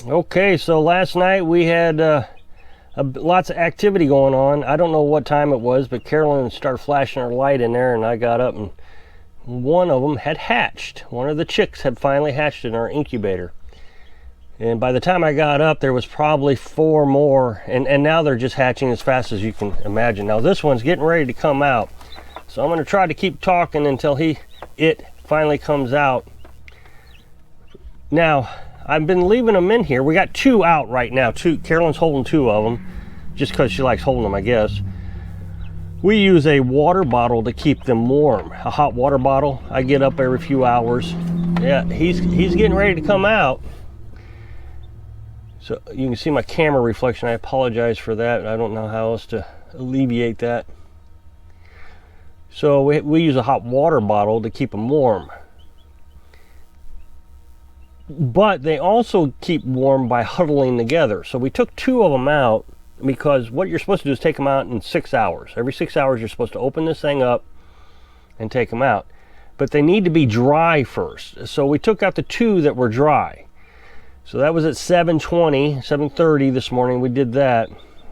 Okay, so last night we had lots of activity going on. I don't know what time it was, but Carolyn started flashing her light in there, and I got up, and one of them had hatched. One of the chicks had finally hatched in our incubator. And by the time I got up, there was probably 4 more, and now they're just hatching as fast as you can imagine. Now this one's getting ready to come out, so I'm going to try to keep talking until it finally comes out. Now, I've been leaving them in here. We got 2 out right now. Carolyn's holding 2 of them, just because she likes holding them, I guess. We use a water bottle to keep them warm, a hot water bottle. I get up every few hours. Yeah, he's getting ready to come out. So you can see my camera reflection. I apologize for that. I don't know how else to alleviate that. So we use a hot water bottle to keep them warm. But they also keep warm by huddling together. So we took 2 of them out because what you're supposed to do is take them out in 6 hours. Every 6 hours you're supposed to open this thing up and take them out. But they need to be dry first. So we took out the 2 that were dry. So that was at 7:30 this morning. We did that.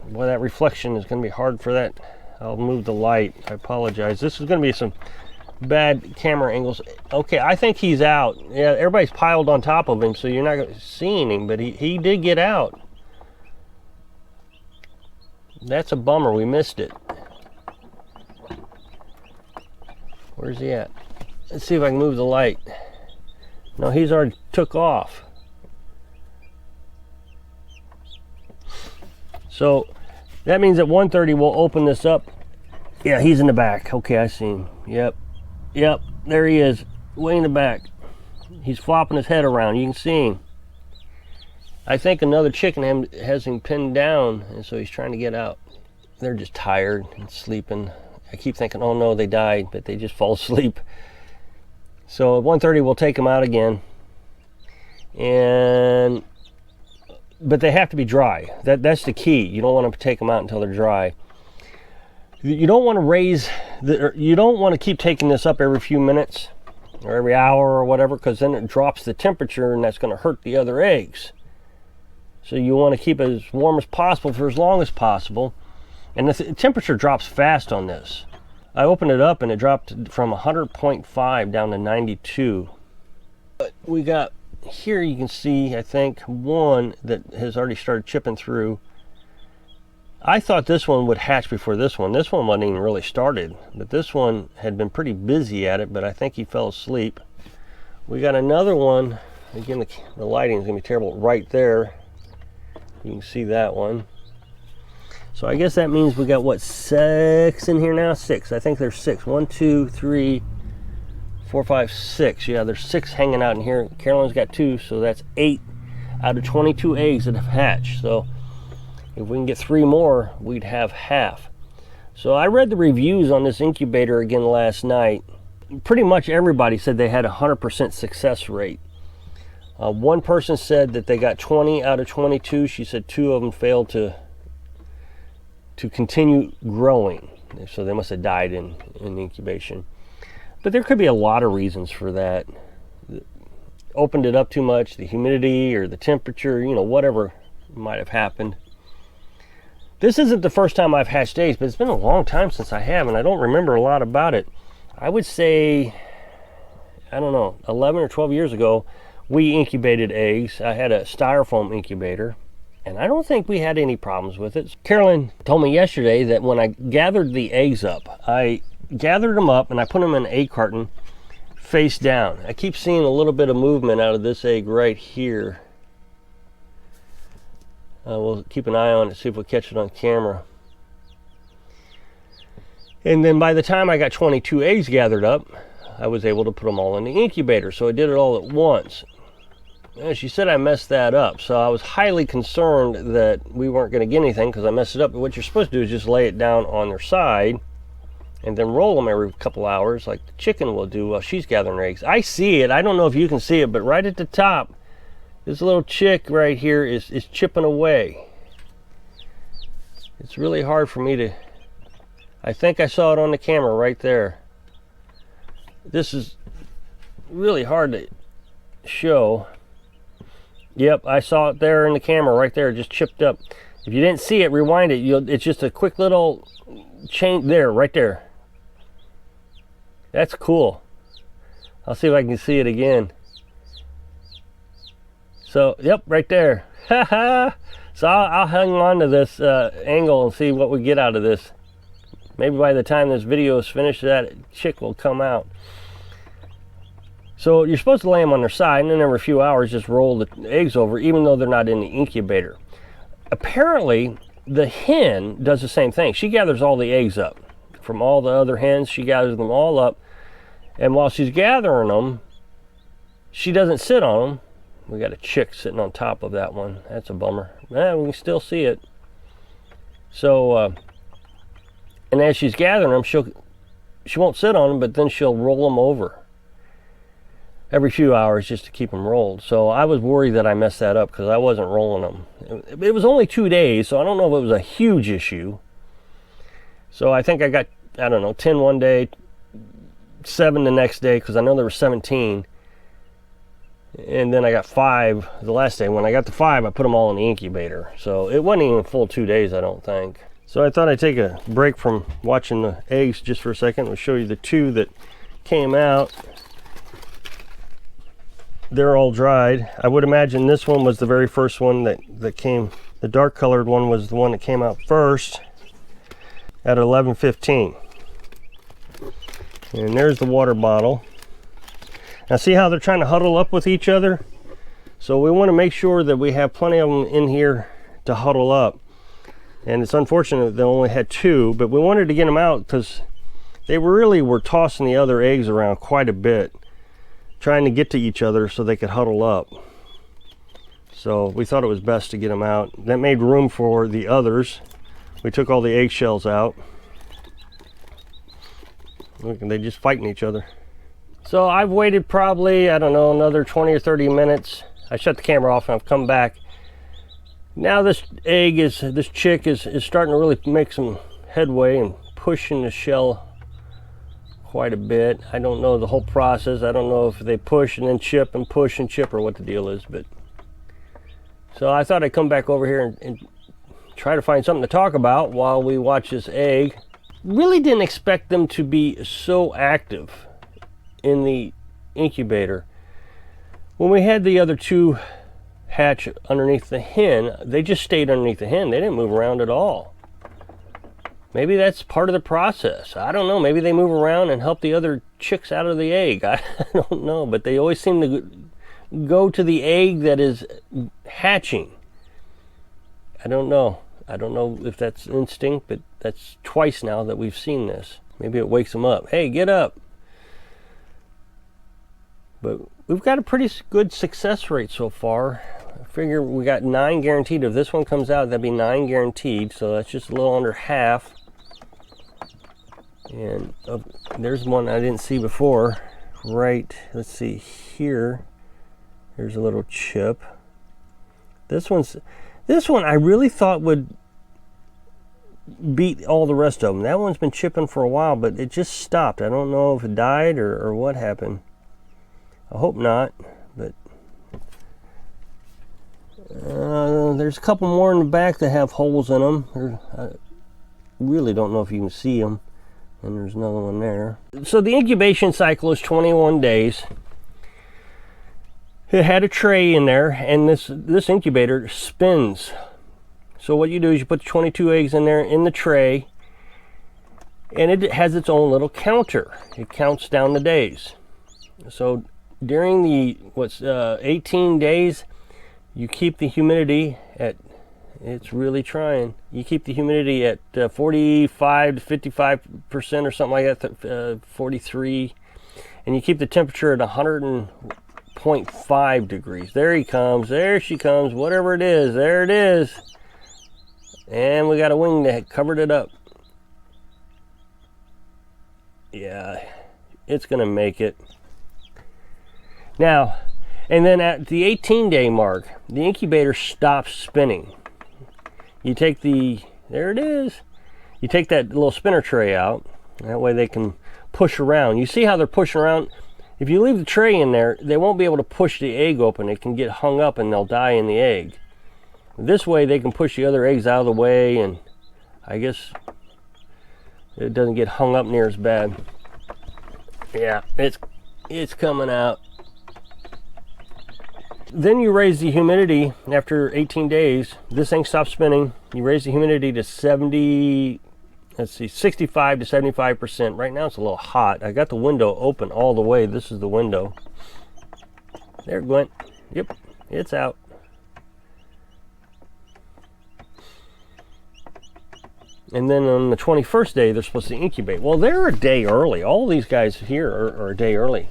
Boy, that reflection is going to be hard for that. I'll move the light. I apologize. This is going to be some bad camera angles. Okay, I think he's out. Yeah, everybody's piled on top of him, so you're not seeing him, but he did get out. That's a bummer. We missed it. Where's he at? Let's see if I can move the light. No, he's already took off. So that means at 1:30 we'll open this up. Yeah, he's in the back. Okay, I see him. Yep, there he is, way in the back. He's flopping his head around. You can see him. I think another chicken has him pinned down, and so he's trying to get out. They're just tired and sleeping. I keep thinking, oh no, they died, but they just fall asleep. So at 1:30 we'll take them out again. But they have to be dry. That's the key. You don't want to take them out until they're dry. You don't want to you don't want to keep taking this up every few minutes or every hour or whatever, because then it drops the temperature and that's going to hurt the other eggs. So you want to keep it as warm as possible for as long as possible. And the temperature drops fast on this. I opened it up and it dropped from 100.5 down to 92. But we got here, you can see, I think, one that has already started chipping through. I thought this one would hatch before this one. This one wasn't even really started, but this one had been pretty busy at it, but I think he fell asleep. We got another one. Again, the lighting is going to be terrible right there. You can see that one. So I guess that means we got, what, 6 in here now? 6. I think there's 6. 1, 2, 3, 4, 5, 6. Yeah, there's 6 hanging out in here. Carolyn's got 2, so that's 8 out of 22 eggs that have hatched. So if we can get 3 more, we'd have half. So I read the reviews on this incubator again last night. Pretty much everybody said they had a 100% success rate. One person said that they got 20 out of 22. She said 2 of them failed to continue growing. So they must have died in incubation. But there could be a lot of reasons for that. Opened it up too much, the humidity or the temperature, whatever might have happened. This isn't the first time I've hatched eggs, but it's been a long time since I have, and I don't remember a lot about it. I would say, I don't know, 11 or 12 years ago, we incubated eggs. I had a styrofoam incubator, and I don't think we had any problems with it. Carolyn told me yesterday that when I gathered the eggs up, I gathered them up and I put them in an egg carton face down. I keep seeing a little bit of movement out of this egg right here. We'll keep an eye on it, see if we catch it on camera. And then by the time I got 22 eggs gathered up, I was able to put them all in the incubator. So I did it all at once. And she said I messed that up. So I was highly concerned that we weren't going to get anything because I messed it up. But what you're supposed to do is just lay it down on their side and then roll them every couple hours like the chicken will do while she's gathering her eggs. I see it. I don't know if you can see it, but right at the top, this little chick right here is chipping away. It's really hard for me to... I think I saw it on the camera right there. This is really hard to show. Yep, I saw it there in the camera right there, just chipped up. If you didn't see it, rewind it. It's just a quick little change there, right there. That's cool. I'll see if I can see it again. So, yep, right there. So I'll hang on to this angle and see what we get out of this. Maybe by the time this video is finished, that chick will come out. So you're supposed to lay them on their side, and then every few hours just roll the eggs over, even though they're not in the incubator. Apparently, the hen does the same thing. She gathers all the eggs up. From all the other hens, she gathers them all up. And while she's gathering them, she doesn't sit on them. We got a chick sitting on top of that one. That's a bummer. We can still see it. So, and as she's gathering them, she won't sit on them, but then she'll roll them over every few hours just to keep them rolled. So I was worried that I messed that up because I wasn't rolling them. It was only 2 days, so I don't know if it was a huge issue. So I think I got, I don't know, 10 one day, 7 the next day, because I know there were 17. And then I got 5 the last day. When I got the 5, I put them all in the incubator. So it wasn't even a full 2 days, I don't think. So I thought I'd take a break from watching the eggs just for a second. I'll show you the 2 that came out. They're all dried. I would imagine this one was the very first one that came. The dark colored one was the one that came out first at 11:15. And there's the water bottle. Now see how they're trying to huddle up with each other? So we want to make sure that we have plenty of them in here to huddle up. And it's unfortunate they only had 2, but we wanted to get them out because they really were tossing the other eggs around quite a bit, trying to get to each other so they could huddle up. So we thought it was best to get them out. That made room for the others. We took all the eggshells out. Look, they just fighting each other. So I've waited probably, I don't know, another 20 or 30 minutes. I shut the camera off and I've come back. Now this chick is starting to really make some headway and pushing the shell quite a bit. I don't know the whole process. I don't know if they push and then chip and push and chip or what the deal is, but so I thought I'd come back over here and try to find something to talk about while we watch this egg. Really didn't expect them to be so active in the incubator. When we had the other 2 hatch underneath the hen, they just stayed underneath the hen. They didn't move around at all. Maybe that's part of the process. I don't know. Maybe they move around and help the other chicks out of the egg. I don't know. But they always seem to go to the egg that is hatching. I don't know. I don't know if that's instinct, but that's twice now that we've seen this. Maybe it wakes them up. Hey, get up. But we've got a pretty good success rate so far. I figure we got 9 guaranteed. If this one comes out, that'd be 9 guaranteed. So that's just a little under half. And there's one I didn't see before. Right, let's see here. There's a little chip. This one I really thought would beat all the rest of them. That one's been chipping for a while, but it just stopped. I don't know if it died or what happened. I hope not, but there's a couple more in the back that have holes in them. I really don't know if you can see them. And there's another one there. So the incubation cycle is 21 days. It had a tray in there, and this incubator spins. So what you do is you put 22 eggs in there in the tray, and it has its own little counter. It counts down the days. So during the 18 days, you keep the humidity at, it's really trying. You keep the humidity at 45 to 55% or something like that, 43, and you keep the temperature at 100.5 degrees. There he comes. There she comes. Whatever it is, there it is. And we got a wing that covered it up. Yeah, it's gonna make it. Now, and then at the 18-day mark, the incubator stops spinning. You take there it is. You take that little spinner tray out. That way they can push around. You see how they're pushing around? If you leave the tray in there, they won't be able to push the egg open. It can get hung up and they'll die in the egg. This way they can push the other eggs out of the way, and I guess it doesn't get hung up near as bad. Yeah, it's coming out. Then you raise the humidity after 18 days. This thing stops spinning. You raise the humidity to 65 to 75%. Right now it's a little hot. I got the window open all the way. This is the window. There it went. Yep, it's out. And then on the 21st day, they're supposed to incubate. Well, they're a day early. All these guys here are a day early.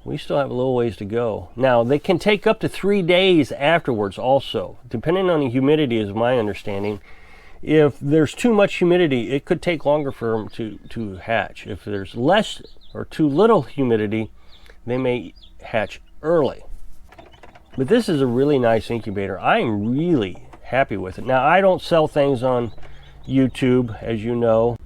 We still have a little ways to go. Now, they can take up to 3 days afterwards also, depending on the humidity is my understanding. If there's too much humidity, it could take longer for them to hatch. If there's less or too little humidity, they may hatch early. But this is a really nice incubator. I'm really happy with it. Now, I don't sell things on YouTube, as you know.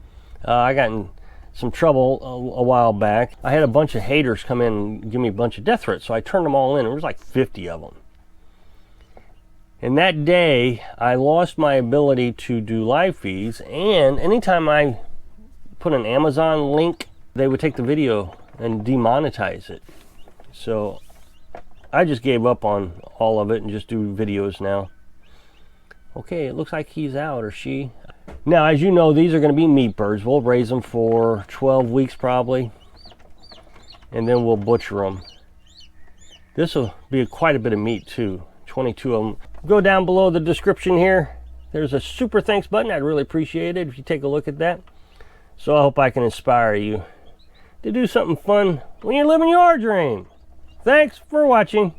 I got in some trouble a while back. I had a bunch of haters come in and give me a bunch of death threats, so I turned them all in. There was like 50 of them. And that day, I lost my ability to do live feeds, and anytime I put an Amazon link, they would take the video and demonetize it. So I just gave up on all of it and just do videos now. Okay, it looks like he's out, or she. Now, as you know, these are going to be meat birds. We'll raise them for 12 weeks probably, and then we'll butcher them. This will be quite a bit of meat too, 22 of them. Go down below the description here. There's a super thanks button. I'd really appreciate it if you take a look at that. So I hope I can inspire you to do something fun when you're living your dream. Thanks for watching.